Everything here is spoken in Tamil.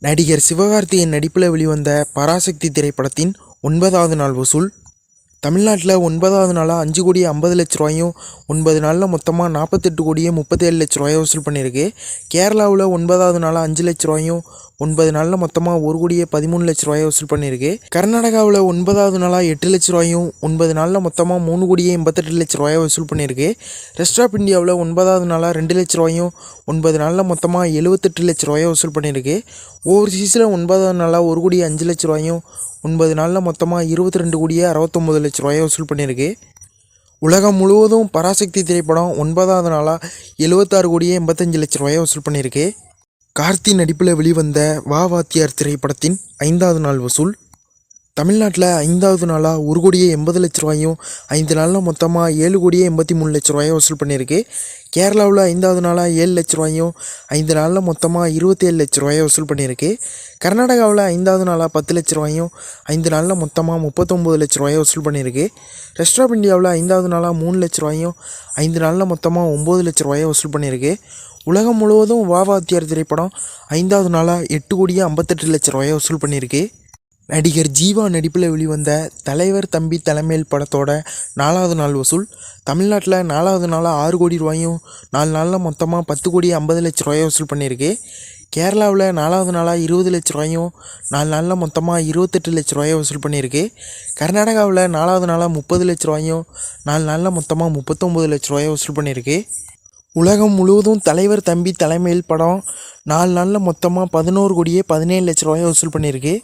நடிகர் சிவகார்த்திகேயன் நடிப்பில் வெளிவந்த பராசக்தி திரைப்படத்தின் 9வது நாள் வசூல் தமிழ்நாட்டில் 9வது நாளாக 5 கோடியே 50 லட்ச ரூபாயும் 9 நாளில் மொத்தமாக 48 கோடியே 37 லட்ச ரூபாயை வசூல் பண்ணியிருக்கு. கேரளாவில் 9வது நாளாக 5 லட்ச ரூபாயும் 9 நாளில் மொத்தமாக 1 கோடியே 13 லட்ச ரூபாயை வசூல் பண்ணியிருக்கு. கர்நாடகாவில் 9வது நாளாக 8 லட்ச ரூபாயும் 9 நாளில் மொத்தமாக 3 கோடியே 88 லட்ச ரூபாயை வசூல் பண்ணியிருக்கு. ரெஸ்ட் ஆஃப் இந்தியாவில் 9வது நாளாக 2 லட்ச ரூபாயும் 9 நாளில் மொத்தமாக 78 லட்ச ரூபாயை வசூல் பண்ணியிருக்கு. ஓவர்சீஸில் 9வது நாளாக 1 கோடியே 5 லட்ச ரூபாயும் 9 நாளில் மொத்தமாக 22 கோடியே 69 லட்ச ரூபாயை வசூல் பண்ணியிருக்கு. உலகம் முழுவதும் பராசக்தி திரைப்படம் 9வது நாளாக 76 கோடியே 85 லட்ச ரூபாயை வசூல் பண்ணியிருக்கு. கார்த்தி நடிப்பில் வெளிவந்த வா வாத்தியார் திரைப்படத்தின் 5வது நாள் வசூல் தமிழ்நாட்டில் 5வது நாளாக 1 கோடியே 80 லட்ச ரூபாயும் 5 நாளில் மொத்தமாக 7 கோடியே 83 லட்ச ரூபாயை வசூல் பண்ணியிருக்கு. கேரளாவில் 5வது நாளாக 7 லட்ச ரூபாயும் 5 நாளில் மொத்தமாக 27 லட்ச ரூபாயை வசூல் பண்ணியிருக்கு. கர்நாடகாவில் 5வது நாளாக 10 லட்ச ரூபாயும் 5 நாளில் மொத்தமாக 39 லட்ச ரூபாயை வசூல் பண்ணியிருக்கு. ரெஸ்ட் ஆஃப் இந்தியாவில் 5வது நாளாக 3 லட்ச ரூபாயும் 5 நாளில் மொத்தமாக 9 லட்ச ரூபாயை வசூல் பண்ணியிருக்கு. உலகம் முழுவதும் வா வாத்தியார் திரைப்படம் 5வது நாளாக 8 கோடியே 58 லட்ச ரூபாயை வசூல் பண்ணியிருக்கு. நடிகர் ஜீவா நடிப்பில் வெளிவந்த தலைவர் தம்பி தலைமையில் படத்தோட 4வது நாள் வசூல் தமிழ்நாட்டில் 4வது நாளாக 6 கோடி ரூபாயும் 4 நாளில் மொத்தமாக 10 கோடியே 50 லட்ச ரூபாயை வசூல் பண்ணியிருக்கு. கேரளாவில் 4வது நாளாக 20 லட்ச ரூபாயும் 4 நாளில் மொத்தமாக 28 லட்ச ரூபாயை வசூல் பண்ணியிருக்கு. கர்நாடகாவில் 4வது நாளாக 30 லட்ச ரூபாயும் 4 நாளில் மொத்தமாக 39 லட்ச ரூபாயை வசூல் பண்ணியிருக்கு. உலகம் முழுவதும் தலைவர் தம்பி தலைமையில் படம் 4 நாளில் மொத்தமாக 11 கோடியே 17 லட்ச ரூபாயை வசூல் பண்ணியிருக்கு.